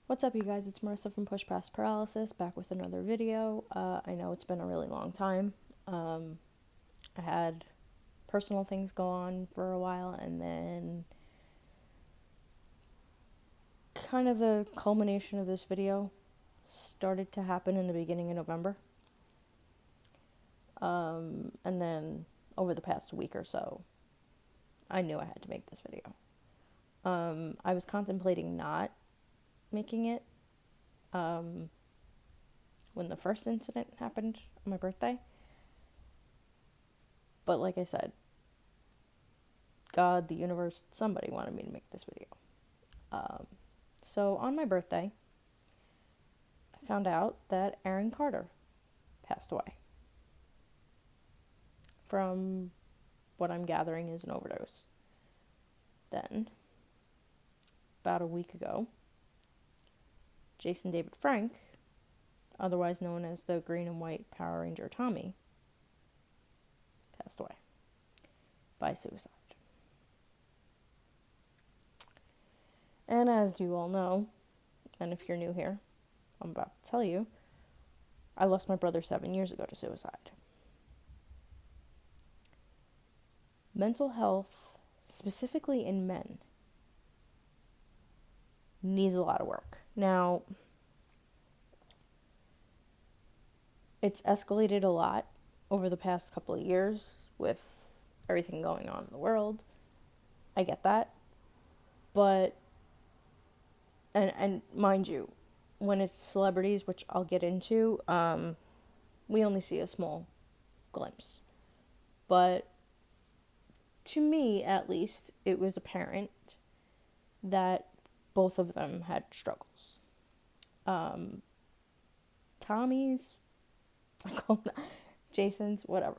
What's up, you guys? It's Marissa from Push Past Paralysis, back with another video. I know it's been a really long time. I had personal things go on for a while, and then kind of the culmination of this video started to happen in the beginning of November. And then over the past week or so, I knew I had to make this video. I was contemplating not making it when the first incident happened on my birthday. But like I said, God, the universe, somebody wanted me to make this video. So on my birthday, I found out that Aaron Carter passed away from what I'm gathering is an overdose. Then, about a week ago, Jason David Frank, otherwise known as the Green and White Power Ranger Tommy, passed away by suicide. And as you all know, and if you're new here, I'm about to tell you, I lost my brother 7 years ago to suicide. Mental health, specifically in men, needs a lot of work. Now, it's escalated a lot over the past couple of years with everything going on in the world. I get that. But, and mind you, when it's celebrities, which I'll get into, we only see a small glimpse. But to me, at least, it was apparent that both of them had struggles. Tommy's, Jason's, whatever.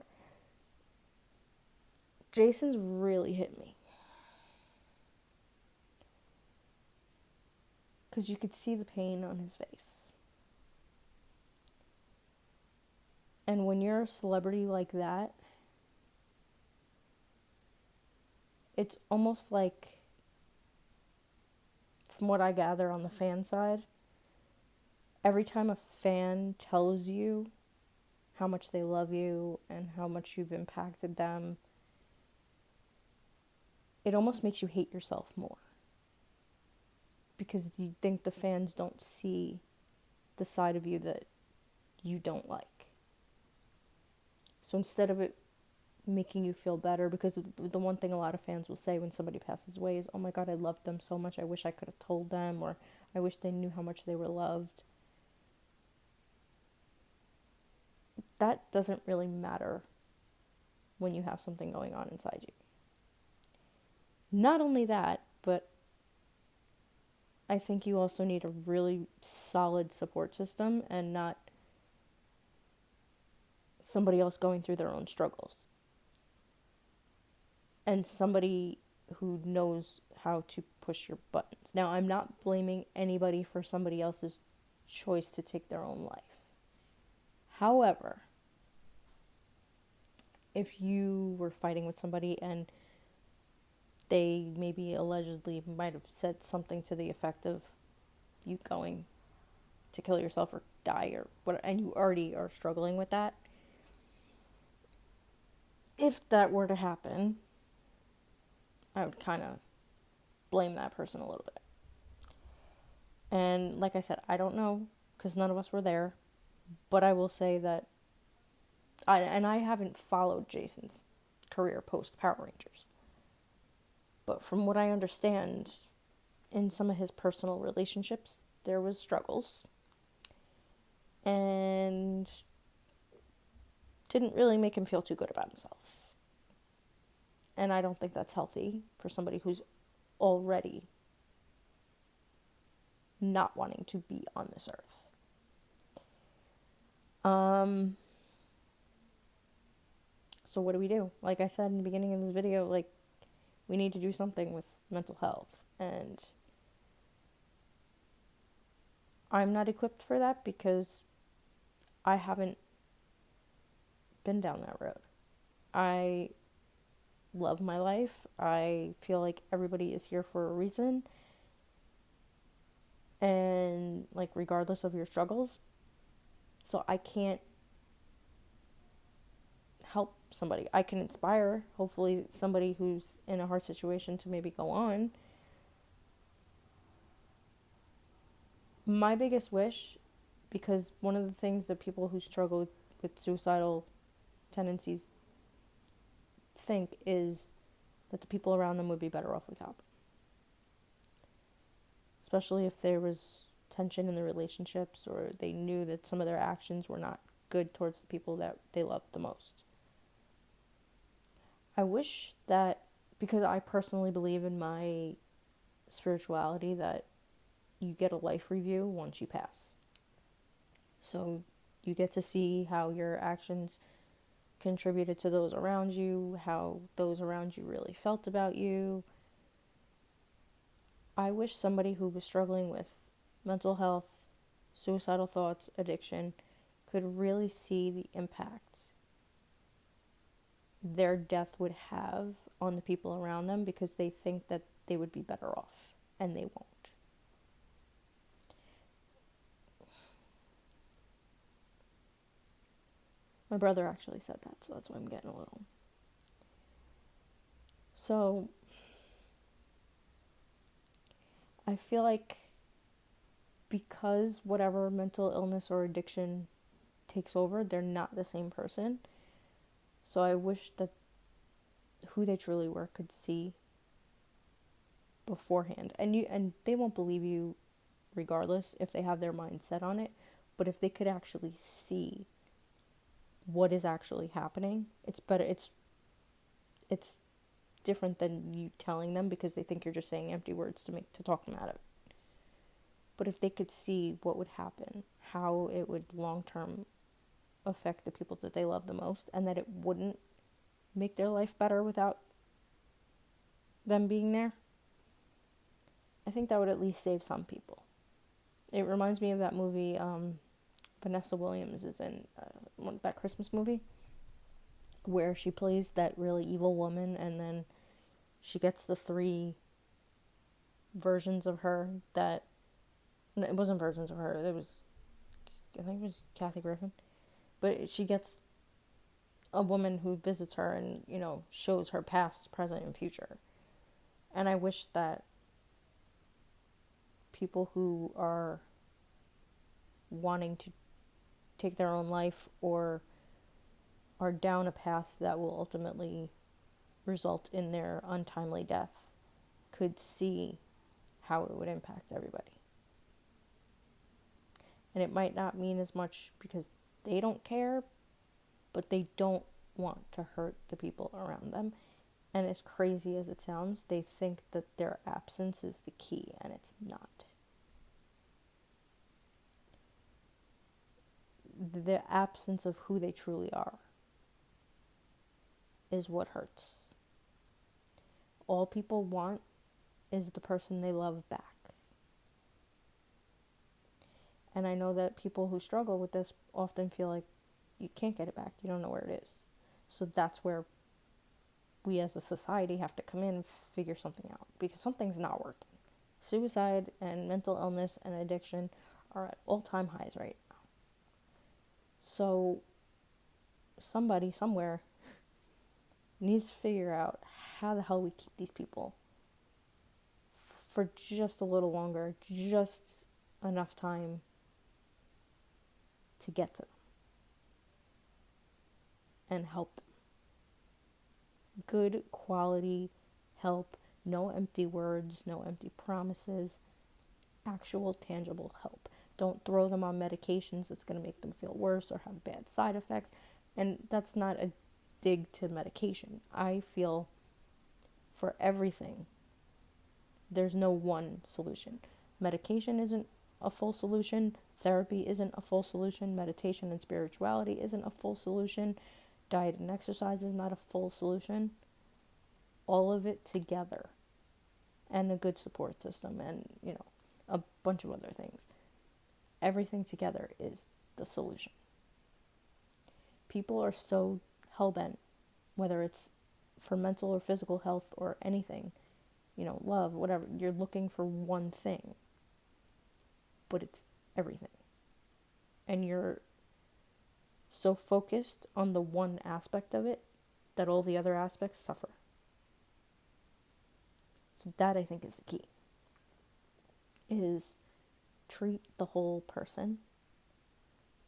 Jason's really hit me. Because you could see the pain on his face. And when you're a celebrity like that, it's almost like, from what I gather on the fan side, every time a fan tells you how much they love you and how much you've impacted them, it almost makes you hate yourself more. Because you think the fans don't see the side of you that you don't like. So instead of it making you feel better, because the one thing a lot of fans will say when somebody passes away is, oh my God, I loved them so much, I wish I could have told them, or I wish they knew how much they were loved. That doesn't really matter when you have something going on inside you. Not only that, but I think you also need a really solid support system and not somebody else going through their own struggles. And somebody who knows how to push your buttons. Now, I'm not blaming anybody for somebody else's choice to take their own life. However, if you were fighting with somebody and they maybe allegedly might have said something to the effect of you going to kill yourself or die or what, and you already are struggling with that, if that were to happen, I would kind of blame that person a little bit. And like I said, I don't know, because none of us were there, but I will say that I haven't followed Jason's career post Power Rangers. But from what I understand, in some of his personal relationships, there was struggles. And didn't really make him feel too good about himself. And I don't think that's healthy for somebody who's already not wanting to be on this earth. So what do we do? Like I said in the beginning of this video, like, we need to do something with mental health. And I'm not equipped for that because I haven't been down that road. I love my life. I feel like everybody is here for a reason. And like regardless of your struggles. So I can't help somebody. I can inspire, hopefully, somebody who's in a hard situation to maybe go on. My biggest wish, because one of the things that people who struggle with suicidal tendencies think is that the people around them would be better off without them. Especially if there was tension in the relationships or they knew that some of their actions were not good towards the people that they loved the most. I wish that, because I personally believe in my spirituality, that you get a life review once you pass. So you get to see how your actions contributed to those around you, how those around you really felt about you. I wish somebody who was struggling with mental health, suicidal thoughts, addiction, could really see the impact their death would have on the people around them, because they think that they would be better off, and they won't. My brother actually said that, so that's why I'm getting a little. So I feel like, because whatever mental illness or addiction takes over, they're not the same person. So I wish that who they truly were could see beforehand. And they won't believe you regardless if they have their mind set on it, but if they could actually see what is actually happening, it's better. It's different than you telling them, because they think you're just saying empty words to talk them out of it. But if they could see what would happen, how it would long term affect the people that they love the most, and that it wouldn't make their life better without them being there, I think that would at least save some people. It reminds me of that movie Vanessa Williams is in, that Christmas movie, where she plays that really evil woman, and then she gets the three versions of her that, no, it wasn't versions of her, I think it was Kathy Griffin, but she gets a woman who visits her and, shows her past, present, and future. And I wish that people who are wanting to take their own life, or are down a path that will ultimately result in their untimely death, could see how it would impact everybody. And it might not mean as much because they don't care, but they don't want to hurt the people around them. And as crazy as it sounds, they think that their absence is the key, and it's not. The absence of who they truly are is what hurts. All people want is the person they love back. And I know that people who struggle with this often feel like you can't get it back. You don't know where it is. So that's where we as a society have to come in and figure something out, because something's not working. Suicide and mental illness and addiction are at all-time highs right now. So somebody somewhere needs to figure out how the hell we keep these people for just a little longer, just enough time to get to them and help them. Good quality help, no empty words, no empty promises, actual tangible help. Don't throw them on medications that's going to make them feel worse or have bad side effects. And that's not a dig to medication. I feel for everything, there's no one solution. Medication isn't a full solution. Therapy isn't a full solution. Meditation and spirituality isn't a full solution. Diet and exercise is not a full solution. All of it together, and a good support system, and a bunch of other things. Everything together is the solution. People are so hell-bent, whether it's for mental or physical health or anything, love, whatever, you're looking for one thing, but it's everything. And you're so focused on the one aspect of it that all the other aspects suffer. So that, I think, is the key. Is treat the whole person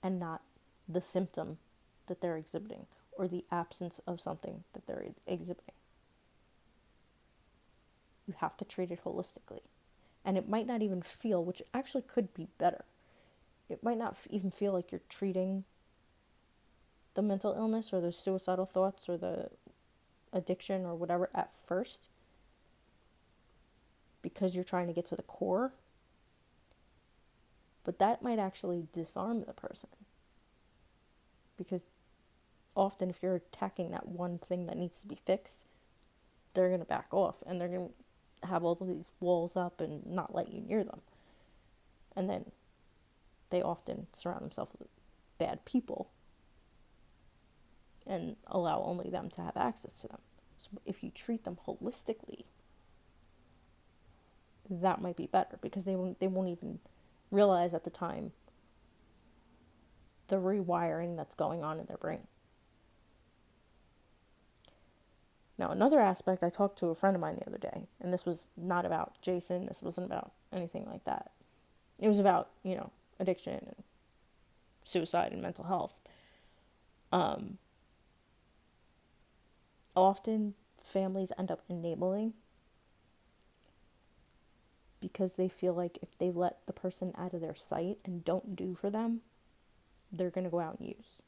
and not the symptom that they're exhibiting or the absence of something that they're exhibiting. You have to treat it holistically. And it might not even feel, which actually could be better, it might not even feel like you're treating the mental illness or the suicidal thoughts or the addiction or whatever at first, because you're trying to get to the core. But that might actually disarm the person, because often if you're attacking that one thing that needs to be fixed, they're going to back off and they're going to have all of these walls up and not let you near them. And then they often surround themselves with bad people and allow only them to have access to them. So if you treat them holistically, that might be better, because they won't even realize at the time the rewiring that's going on in their brain. Now, another aspect, I talked to a friend of mine the other day, and this was not about Jason, this wasn't about anything like that. It was about, addiction and suicide and mental health. Often families end up enabling because they feel like if they let the person out of their sight and don't do for them, they're going to go out and use.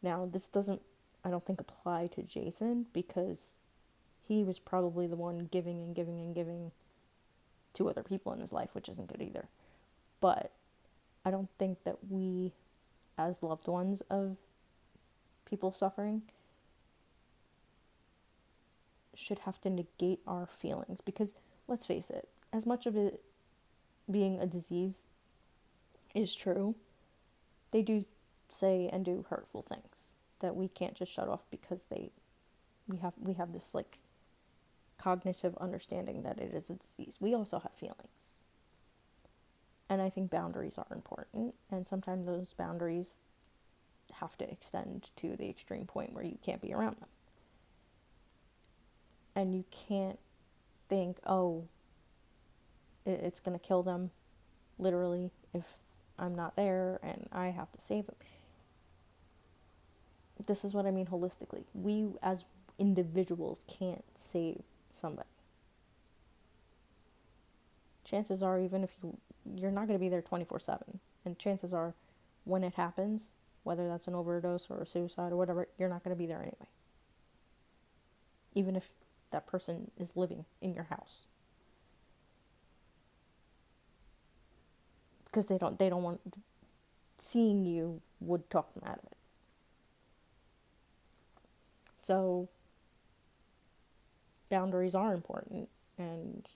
Now, this doesn't, I don't think, apply to Jason, because he was probably the one giving and giving and giving to other people in his life, which isn't good either. But I don't think that we, as loved ones of people suffering, should have to negate our feelings, because let's face it, as much of it being a disease is true, they do say and do hurtful things that we can't just shut off because we have this like cognitive understanding that it is a disease. We also have feelings. And I think boundaries are important, and sometimes those boundaries have to extend to the extreme point where you can't be around them. And you can't think, oh, it's going to kill them, literally, if I'm not there and I have to save them. This is what I mean holistically. We as individuals can't save somebody. Chances are, even if you're not going to be there 24/7, and chances are when it happens, whether that's an overdose or a suicide or whatever, you're not going to be there anyway. Even if that person is living in your house. Because they don't want, seeing you would talk them out of it. So boundaries are important, and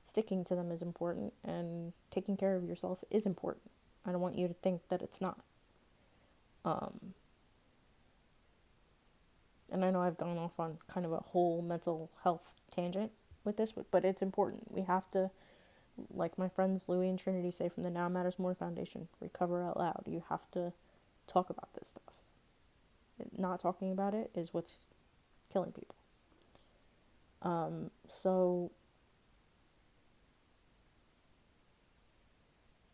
sticking to them is important, and taking care of yourself is important. I don't want you to think that it's not. And I know I've gone off on kind of a whole mental health tangent with this, but it's important. We have to, like my friends Louie and Trinity say from the Now Matters More Foundation, recover out loud. You have to talk about this stuff. Not talking about it is what's killing people. So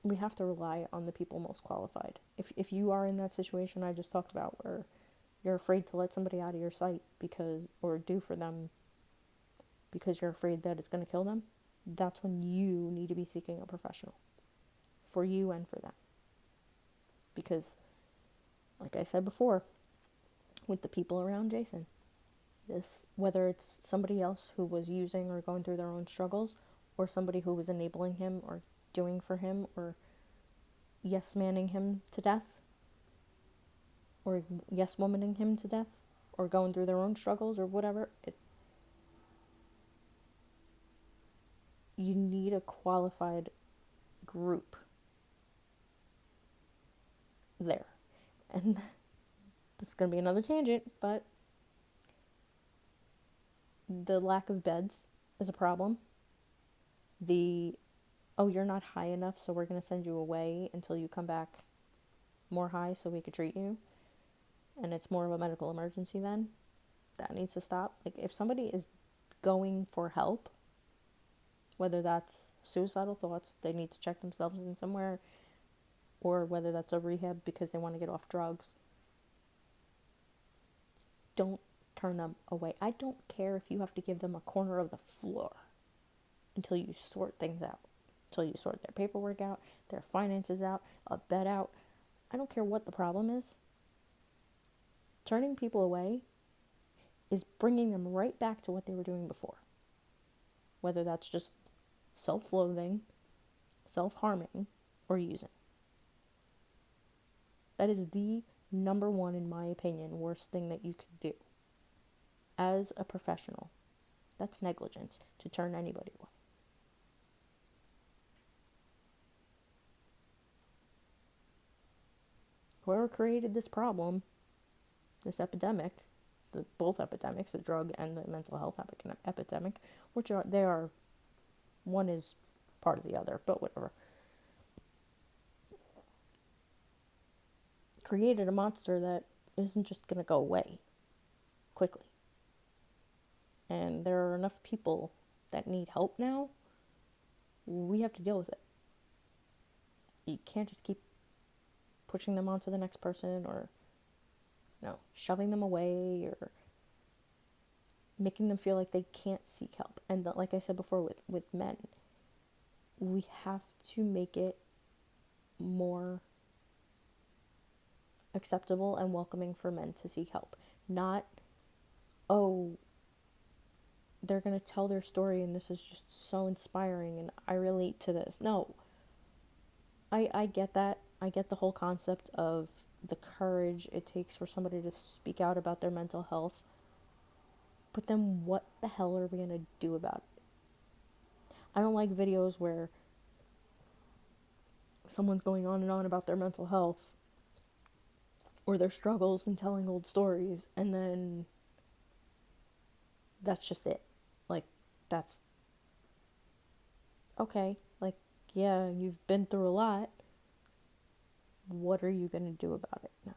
we have to rely on the people most qualified. If you are in that situation I just talked about, where you're afraid to let somebody out of your sight or do for them because you're afraid that it's going to kill them, that's when you need to be seeking a professional, for you and for them. Because, like I said before, with the people around Jason, whether it's somebody else who was using or going through their own struggles, or somebody who was enabling him or doing for him or yes-manning him to death, or yes-womaning him to death, or going through their own struggles or whatever, you need a qualified group there. And this is going to be another tangent, but the lack of beds is a problem. The oh, you're not high enough, so we're going to send you away until you come back more high so we could treat you, and it's more of a medical emergency then. That needs to stop. Like, if somebody is going for help, whether that's suicidal thoughts, they need to check themselves in somewhere, or whether that's a rehab because they want to get off drugs, don't turn them away. I don't care if you have to give them a corner of the floor until you sort things out, until you sort their paperwork out, their finances out, a bed out. I don't care what the problem is. Turning people away is bringing them right back to what they were doing before. Whether that's just self-loathing, self-harming, or using. That is the number one, in my opinion, worst thing that you could do. As a professional, that's negligence to turn anybody away. Whoever created this problem, this epidemic, both epidemics, the drug and the mental health epidemic, which are one is part of the other, but whatever, created a monster that isn't just going to go away quickly. And there are enough people that need help now. We have to deal with it. You can't just keep pushing them onto the next person, or shoving them away, or making them feel like they can't seek help. And like I said before, with men, we have to make it more acceptable and welcoming for men to seek help. Not, oh, they're going to tell their story and this is just so inspiring and I relate to this. No, I get that. I get the whole concept of the courage it takes for somebody to speak out about their mental health. But then what the hell are we going to do about it? I don't like videos where someone's going on and on about their mental health or their struggles and telling old stories, and then that's just it. Like, that's okay. Like, yeah, you've been through a lot. What are you going to do about it now?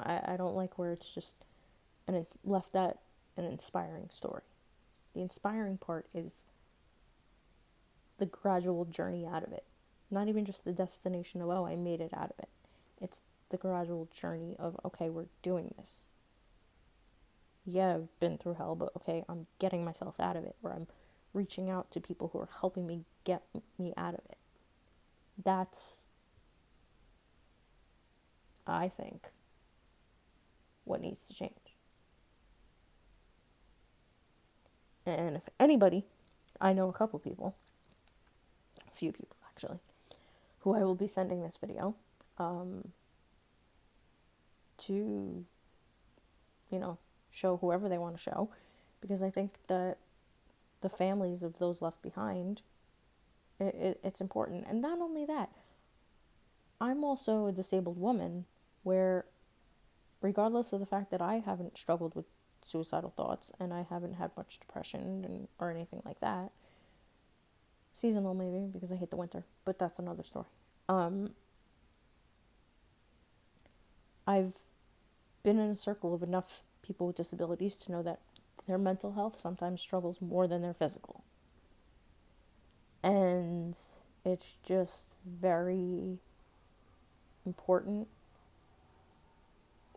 I don't like where it's just left at an inspiring story. The inspiring part is the gradual journey out of it. Not even just the destination of, oh, I made it out of it. It's the gradual journey of, okay, we're doing this. Yeah, I've been through hell, but okay, I'm getting myself out of it, or I'm reaching out to people who are helping me get me out of it. That's, I think, what needs to change. And if anybody, I know a couple people, a few people actually, who I will be sending this video to, show whoever they want to show, because I think that the families of those left behind, it's important. And not only that, I'm also a disabled woman where, regardless of the fact that I haven't struggled with suicidal thoughts and I haven't had much depression or anything like that, seasonal maybe because I hate the winter, but that's another story. I've been in a circle of enough people with disabilities to know that their mental health sometimes struggles more than their physical. And it's just very important.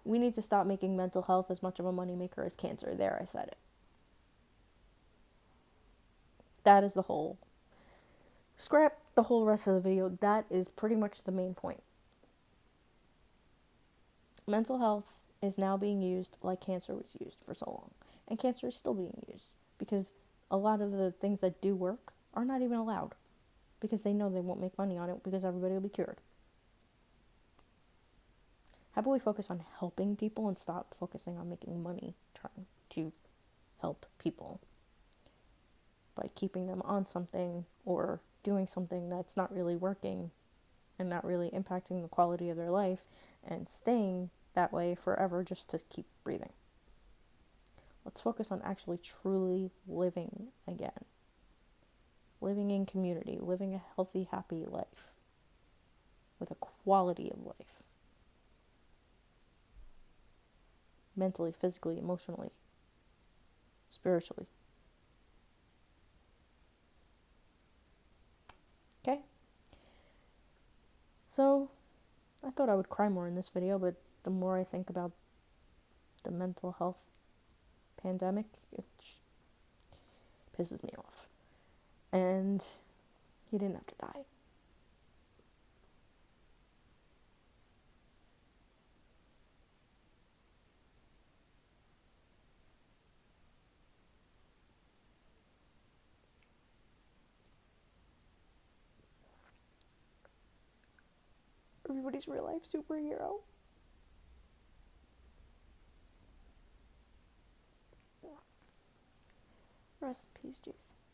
We need to stop making mental health as much of a moneymaker as cancer. There, I said it. That is the whole. Scrap the whole rest of the video. That is pretty much the main point. Mental health is now being used like cancer was used for so long. And cancer is still being used because a lot of the things that do work are not even allowed because they know they won't make money on it because everybody will be cured. How about we focus on helping people and stop focusing on making money trying to help people by keeping them on something or doing something that's not really working and not really impacting the quality of their life and staying that way forever just to keep breathing. Let's focus on actually truly living again. living in community, living a healthy, happy life with a quality of life, mentally, physically, emotionally, spiritually. Okay? So, I thought I would cry more in this video, but the more I think about the mental health pandemic, it pisses me off. And he didn't have to die. Everybody's real life superhero. Rest in peace, Jason.